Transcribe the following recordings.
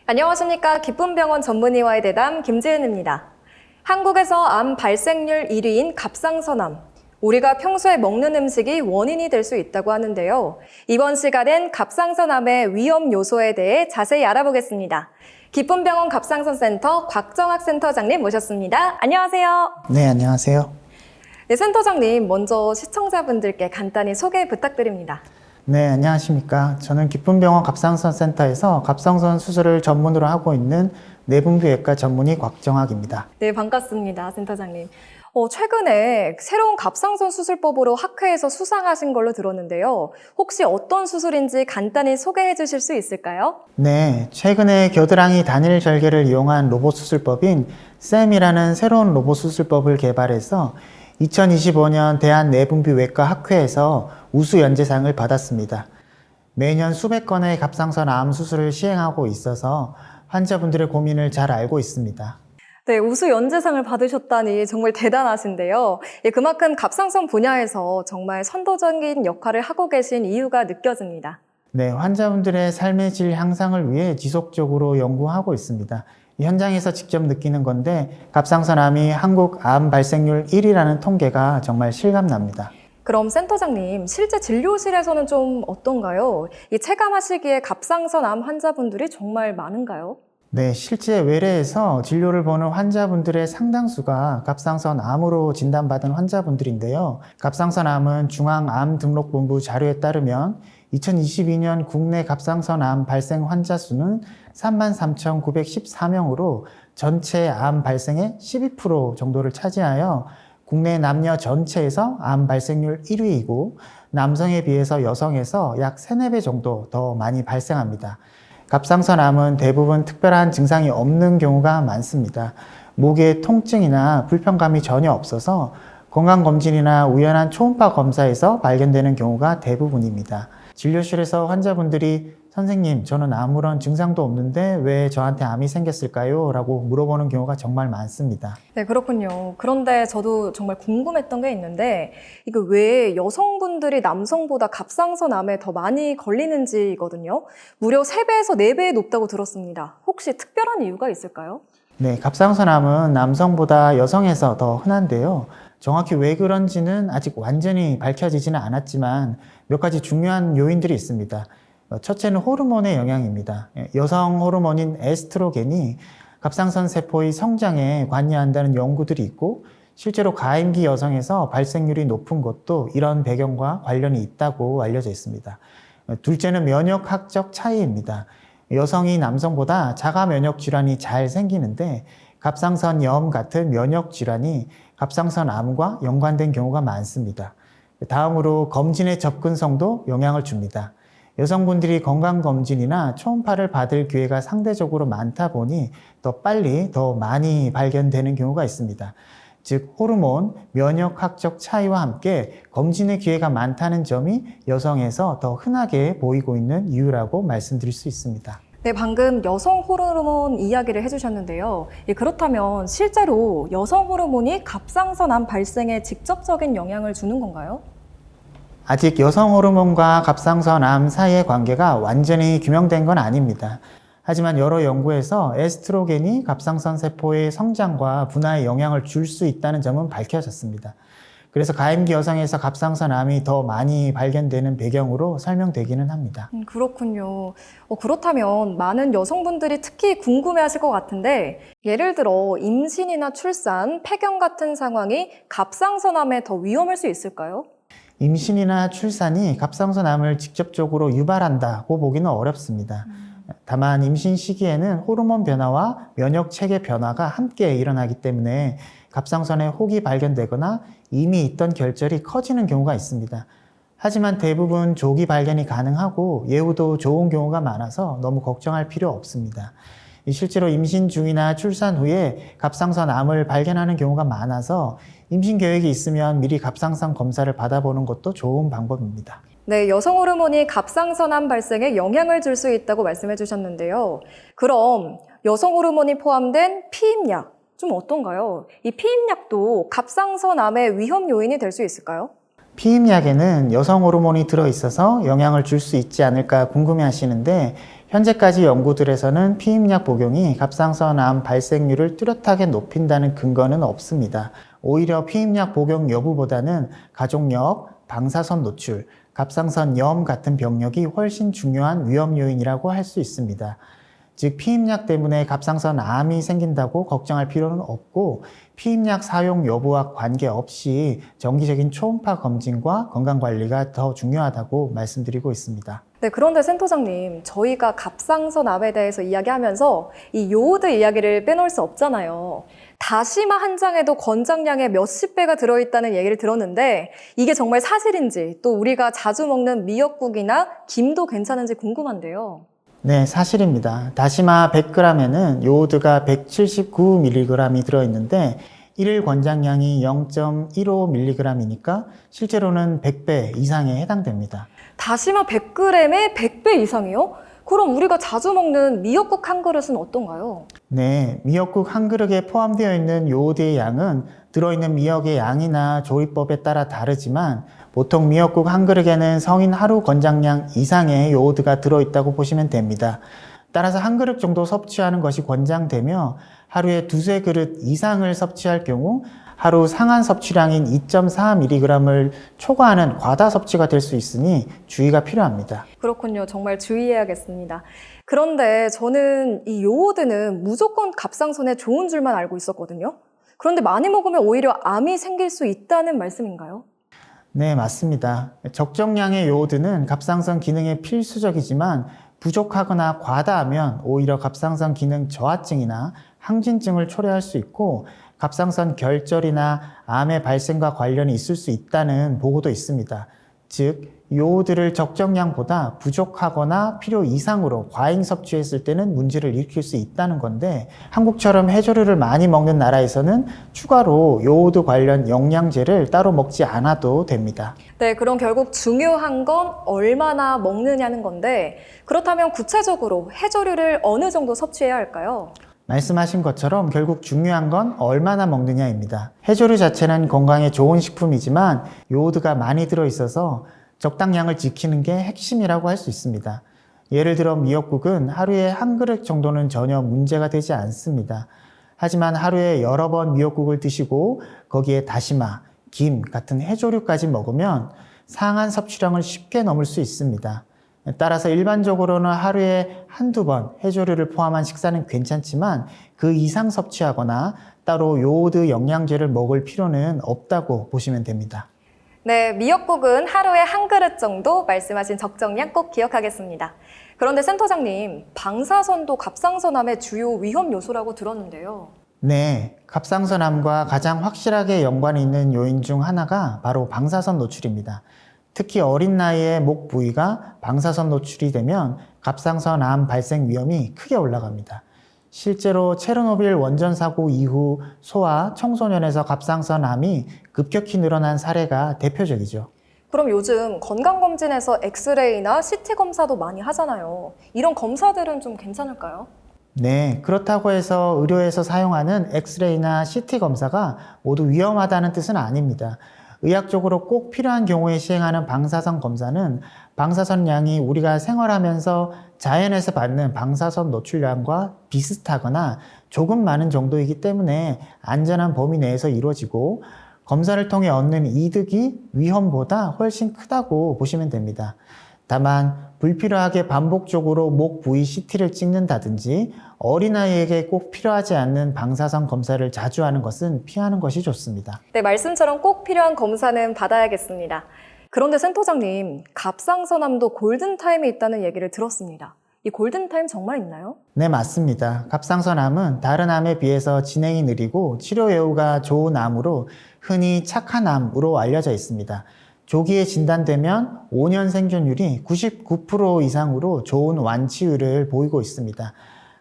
안녕하십니까. 기쁨병원 전문의와의 대담 김지은입니다. 한국에서 암 발생률 1위인 갑상선암. 우리가 평소에 먹는 음식이 원인이 될 수 있다고 하는데요. 이번 시간엔 갑상선암의 위험 요소에 대해 자세히 알아보겠습니다. 기쁨병원 갑상선센터 곽정학 센터장님 모셨습니다. 안녕하세요. 네, 안녕하세요. 네, 센터장님 먼저 시청자분들께 간단히 소개 부탁드립니다. 네, 안녕하십니까. 저는 기쁨병원 갑상선센터에서 갑상선 수술을 전문으로 하고 있는 내분비외과 전문의 곽정학입니다. 네, 반갑습니다. 센터장님. 최근에 새로운 갑상선 수술법으로 학회에서 수상하신 걸로 들었는데요. 혹시 어떤 수술인지 간단히 소개해 주실 수 있을까요? 네, 최근에 겨드랑이 단일 절개를 이용한 로봇 수술법인 쌤이라는 새로운 로봇 수술법을 개발해서 2025년 대한내분비외과 학회에서 우수 연재상을 받았습니다. 매년 수백 건의 갑상선 암 수술을 시행하고 있어서 환자분들의 고민을 잘 알고 있습니다. 네, 우수 연재상을 받으셨다니 정말 대단하신데요. 그만큼 갑상선 분야에서 정말 선도적인 역할을 하고 계신 이유가 느껴집니다. 네, 환자분들의 삶의 질 향상을 위해 지속적으로 연구하고 있습니다. 현장에서 직접 느끼는 건데 갑상선암이 한국 암 발생률 1위라는 통계가 정말 실감납니다. 그럼 센터장님, 실제 진료실에서는 좀 어떤가요? 체감하시기에 갑상선암 환자분들이 정말 많은가요? 네, 실제 외래에서 진료를 보는 환자분들의 상당수가 갑상선암으로 진단받은 환자분들인데요. 갑상선암은 중앙암등록본부 자료에 따르면 2022년 국내 갑상선암 발생 환자 수는 33,914명으로 전체 암 발생의 12% 정도를 차지하여 국내 남녀 전체에서 암 발생률 1위이고 남성에 비해서 여성에서 약 3, 4배 정도 더 많이 발생합니다. 갑상선암은 대부분 특별한 증상이 없는 경우가 많습니다. 목에 통증이나 불편감이 전혀 없어서 건강검진이나 우연한 초음파 검사에서 발견되는 경우가 대부분입니다. 진료실에서 환자분들이 선생님, 저는 아무런 증상도 없는데 왜 저한테 암이 생겼을까요? 라고 물어보는 경우가 정말 많습니다. 네, 그렇군요. 그런데 저도 정말 궁금했던 게 있는데, 이거 왜 여성분들이 남성보다 갑상선암에 더 많이 걸리는지거든요. 무려 3배에서 4배 높다고 들었습니다. 혹시 특별한 이유가 있을까요? 네, 갑상선암은 남성보다 여성에서 더 흔한데요. 정확히 왜 그런지는 아직 완전히 밝혀지지는 않았지만 몇 가지 중요한 요인들이 있습니다. 첫째는 호르몬의 영향입니다. 여성 호르몬인 에스트로겐이 갑상선 세포의 성장에 관여한다는 연구들이 있고 실제로 가임기 여성에서 발생률이 높은 것도 이런 배경과 관련이 있다고 알려져 있습니다. 둘째는 면역학적 차이입니다. 여성이 남성보다 자가 면역 질환이 잘 생기는데 갑상선염 같은 면역 질환이 갑상선암과 연관된 경우가 많습니다. 다음으로 검진의 접근성도 영향을 줍니다. 여성분들이 건강검진이나 초음파를 받을 기회가 상대적으로 많다 보니 더 빨리 더 많이 발견되는 경우가 있습니다. 즉 호르몬, 면역학적 차이와 함께 검진의 기회가 많다는 점이 여성에서 더 흔하게 보이고 있는 이유라고 말씀드릴 수 있습니다. 네, 방금 여성 호르몬 이야기를 해주셨는데요. 그렇다면 실제로 여성 호르몬이 갑상선암 발생에 직접적인 영향을 주는 건가요? 아직 여성 호르몬과 갑상선암 사이의 관계가 완전히 규명된 건 아닙니다. 하지만 여러 연구에서 에스트로겐이 갑상선 세포의 성장과 분화에 영향을 줄 수 있다는 점은 밝혀졌습니다. 그래서 가임기 여성에서 갑상선암이 더 많이 발견되는 배경으로 설명되기는 합니다. 그렇군요. 그렇다면 많은 여성분들이 특히 궁금해하실 것 같은데 예를 들어 임신이나 출산, 폐경 같은 상황이 갑상선암에 더 위험할 수 있을까요? 임신이나 출산이 갑상선암을 직접적으로 유발한다고 보기는 어렵습니다. 다만 임신 시기에는 호르몬 변화와 면역 체계 변화가 함께 일어나기 때문에 갑상선에 혹이 발견되거나 이미 있던 결절이 커지는 경우가 있습니다. 하지만 대부분 조기 발견이 가능하고 예후도 좋은 경우가 많아서 너무 걱정할 필요 없습니다. 실제로 임신 중이나 출산 후에 갑상선암을 발견하는 경우가 많아서 임신 계획이 있으면 미리 갑상선 검사를 받아보는 것도 좋은 방법입니다. 네, 여성 호르몬이 갑상선암 발생에 영향을 줄 수 있다고 말씀해 주셨는데요. 그럼 여성 호르몬이 포함된 피임약, 좀 어떤가요? 이 피임약도 갑상선암의 위험 요인이 될 수 있을까요? 피임약에는 여성 호르몬이 들어있어서 영향을 줄 수 있지 않을까 궁금해 하시는데 현재까지 연구들에서는 피임약 복용이 갑상선 암 발생률을 뚜렷하게 높인다는 근거는 없습니다. 오히려 피임약 복용 여부보다는 가족력, 방사선 노출, 갑상선염 같은 병력이 훨씬 중요한 위험 요인이라고 할 수 있습니다. 즉 피임약 때문에 갑상선 암이 생긴다고 걱정할 필요는 없고 피임약 사용 여부와 관계없이 정기적인 초음파 검진과 건강관리가 더 중요하다고 말씀드리고 있습니다. 네, 그런데 센터장님, 저희가 갑상선 암에 대해서 이야기하면서 이 요오드 이야기를 빼놓을 수 없잖아요. 다시마 한 장에도 권장량의 몇십 배가 들어있다는 얘기를 들었는데 이게 정말 사실인지 또 우리가 자주 먹는 미역국이나 김도 괜찮은지 궁금한데요. 네, 사실입니다. 다시마 100g에는 요오드가 179mg이 들어있는데 1일 권장량이 0.15mg이니까 실제로는 100배 이상에 해당됩니다. 다시마 100g에 100배 이상이요? 그럼 우리가 자주 먹는 미역국 한 그릇은 어떤가요? 네, 미역국 한 그릇에 포함되어 있는 요오드의 양은 들어있는 미역의 양이나 조리법에 따라 다르지만 보통 미역국 한 그릇에는 성인 하루 권장량 이상의 요오드가 들어있다고 보시면 됩니다. 따라서 한 그릇 정도 섭취하는 것이 권장되며 하루에 두세 그릇 이상을 섭취할 경우 하루 상한 섭취량인 2.4mg을 초과하는 과다 섭취가 될 수 있으니 주의가 필요합니다. 그렇군요. 정말 주의해야겠습니다. 그런데 저는 이 요오드는 무조건 갑상선에 좋은 줄만 알고 있었거든요. 그런데 많이 먹으면 오히려 암이 생길 수 있다는 말씀인가요? 네, 맞습니다. 적정량의 요오드는 갑상선 기능에 필수적이지만 부족하거나 과다하면 오히려 갑상선 기능 저하증이나 항진증을 초래할 수 있고 갑상선 결절이나 암의 발생과 관련이 있을 수 있다는 보고도 있습니다. 즉, 요오드를 적정량보다 부족하거나 필요 이상으로 과잉 섭취했을 때는 문제를 일으킬 수 있다는 건데 한국처럼 해조류를 많이 먹는 나라에서는 추가로 요오드 관련 영양제를 따로 먹지 않아도 됩니다. 네, 그럼 결국 중요한 건 얼마나 먹느냐는 건데 그렇다면 구체적으로 해조류를 어느 정도 섭취해야 할까요? 말씀하신 것처럼 결국 중요한 건 얼마나 먹느냐입니다. 해조류 자체는 건강에 좋은 식품이지만 요오드가 많이 들어있어서 적당량을 지키는 게 핵심이라고 할 수 있습니다. 예를 들어 미역국은 하루에 한 그릇 정도는 전혀 문제가 되지 않습니다. 하지만 하루에 여러 번 미역국을 드시고 거기에 다시마, 김 같은 해조류까지 먹으면 상한 섭취량을 쉽게 넘을 수 있습니다. 따라서 일반적으로는 하루에 한두 번 해조류를 포함한 식사는 괜찮지만 그 이상 섭취하거나 따로 요오드 영양제를 먹을 필요는 없다고 보시면 됩니다. 네, 미역국은 하루에 한 그릇 정도 말씀하신 적정량 꼭 기억하겠습니다. 그런데 센터장님, 방사선도 갑상선암의 주요 위험 요소라고 들었는데요. 네, 갑상선암과 가장 확실하게 연관이 있는 요인 중 하나가 바로 방사선 노출입니다. 특히 어린 나이에 목 부위가 방사선 노출이 되면 갑상선암 발생 위험이 크게 올라갑니다. 실제로 체르노빌 원전 사고 이후 소아, 청소년에서 갑상선암이 급격히 늘어난 사례가 대표적이죠. 그럼 요즘 건강검진에서 엑스레이나 CT 검사도 많이 하잖아요. 이런 검사들은 좀 괜찮을까요? 네, 그렇다고 해서 의료에서 사용하는 엑스레이나 CT 검사가 모두 위험하다는 뜻은 아닙니다. 의학적으로 꼭 필요한 경우에 시행하는 방사선 검사는 방사선 양이 우리가 생활하면서 자연에서 받는 방사선 노출량과 비슷하거나 조금 많은 정도이기 때문에 안전한 범위 내에서 이루어지고 검사를 통해 얻는 이득이 위험보다 훨씬 크다고 보시면 됩니다. 다만 불필요하게 반복적으로 목 부위 CT를 찍는다든지 어린아이에게 꼭 필요하지 않는 방사선 검사를 자주 하는 것은 피하는 것이 좋습니다. 네, 말씀처럼 꼭 필요한 검사는 받아야겠습니다. 그런데 센터장님, 갑상선암도 골든타임이 있다는 얘기를 들었습니다. 이 골든타임 정말 있나요? 네, 맞습니다. 갑상선암은 다른 암에 비해서 진행이 느리고 치료 예후가 좋은 암으로 흔히 착한 암으로 알려져 있습니다. 조기에 진단되면 5년 생존율이 99% 이상으로 좋은 완치율을 보이고 있습니다.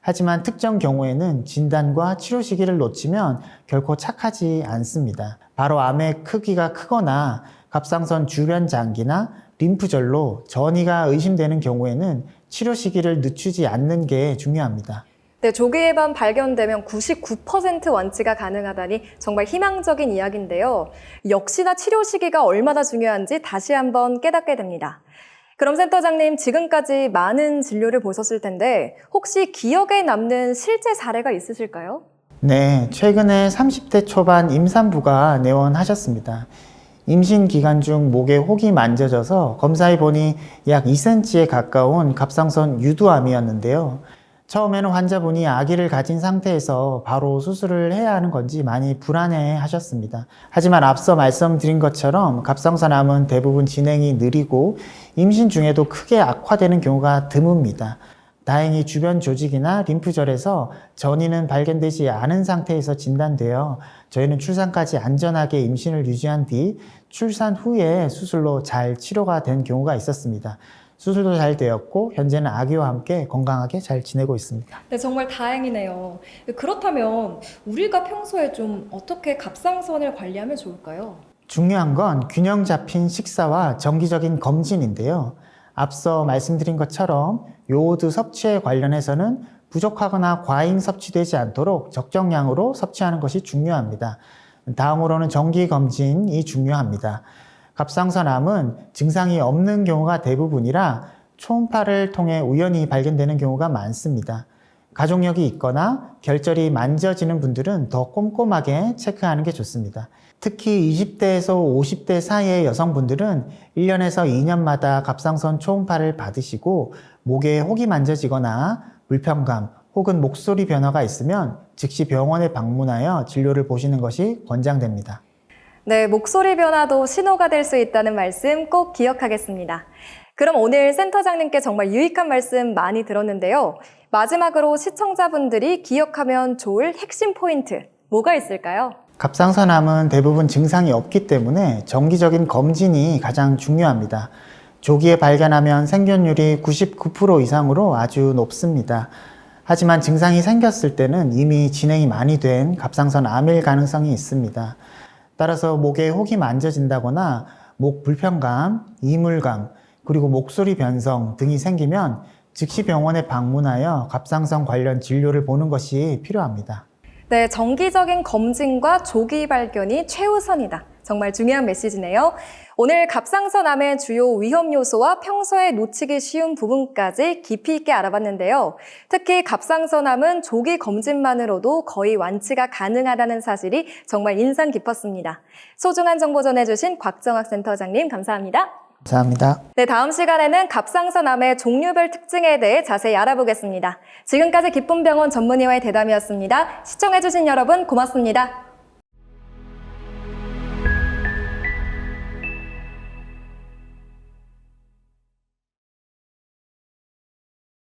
하지만 특정 경우에는 진단과 치료 시기를 놓치면 결코 착하지 않습니다. 바로 암의 크기가 크거나 갑상선 주변 장기나 림프절로 전이가 의심되는 경우에는 치료 시기를 늦추지 않는 게 중요합니다. 네, 조기에만 발견되면 99% 완치가 가능하다니 정말 희망적인 이야기인데요. 역시나 치료 시기가 얼마나 중요한지 다시 한번 깨닫게 됩니다. 그럼 센터장님, 지금까지 많은 진료를 보셨을 텐데 혹시 기억에 남는 실제 사례가 있으실까요? 네, 최근에 30대 초반 임산부가 내원하셨습니다. 임신 기간 중 목에 혹이 만져져서 검사해 보니 약 2cm에 가까운 갑상선 유두암이었는데요. 처음에는 환자분이 아기를 가진 상태에서 바로 수술을 해야 하는 건지 많이 불안해 하셨습니다. 하지만 앞서 말씀드린 것처럼 갑상선암은 대부분 진행이 느리고 임신 중에도 크게 악화되는 경우가 드뭅니다. 다행히 주변 조직이나 림프절에서 전이는 발견되지 않은 상태에서 진단되어 저희는 출산까지 안전하게 임신을 유지한 뒤 출산 후에 수술로 잘 치료가 된 경우가 있었습니다. 수술도 잘 되었고 현재는 아기와 함께 건강하게 잘 지내고 있습니다. 네, 정말 다행이네요. 그렇다면 우리가 평소에 좀 어떻게 갑상선을 관리하면 좋을까요? 중요한 건 균형 잡힌 식사와 정기적인 검진인데요. 앞서 말씀드린 것처럼 요오드 섭취에 관련해서는 부족하거나 과잉 섭취되지 않도록 적정량으로 섭취하는 것이 중요합니다. 다음으로는 정기 검진이 중요합니다. 갑상선암은 증상이 없는 경우가 대부분이라 초음파를 통해 우연히 발견되는 경우가 많습니다. 가족력이 있거나 결절이 만져지는 분들은 더 꼼꼼하게 체크하는 게 좋습니다. 특히 20대에서 50대 사이의 여성분들은 1년에서 2년마다 갑상선 초음파를 받으시고 목에 혹이 만져지거나 불편감 혹은 목소리 변화가 있으면 즉시 병원에 방문하여 진료를 보시는 것이 권장됩니다. 네, 목소리 변화도 신호가 될 수 있다는 말씀 꼭 기억하겠습니다. 그럼 오늘 센터장님께 정말 유익한 말씀 많이 들었는데요. 마지막으로 시청자분들이 기억하면 좋을 핵심 포인트, 뭐가 있을까요? 갑상선암은 대부분 증상이 없기 때문에 정기적인 검진이 가장 중요합니다. 조기에 발견하면 생존율이 99% 이상으로 아주 높습니다. 하지만 증상이 생겼을 때는 이미 진행이 많이 된 갑상선암일 가능성이 있습니다. 따라서 목에 혹이 만져진다거나 목 불편감, 이물감, 그리고 목소리 변성 등이 생기면 즉시 병원에 방문하여 갑상선 관련 진료를 보는 것이 필요합니다. 네, 정기적인 검진과 조기 발견이 최우선이다. 정말 중요한 메시지네요. 오늘 갑상선암의 주요 위험 요소와 평소에 놓치기 쉬운 부분까지 깊이 있게 알아봤는데요. 특히 갑상선암은 조기 검진만으로도 거의 완치가 가능하다는 사실이 정말 인상 깊었습니다. 소중한 정보 전해주신 곽정학 센터장님 감사합니다. 감사합니다. 네, 다음 시간에는 갑상선암의 종류별 특징에 대해 자세히 알아보겠습니다. 지금까지 기쁨병원 전문의와의 대담이었습니다. 시청해주신 여러분 고맙습니다.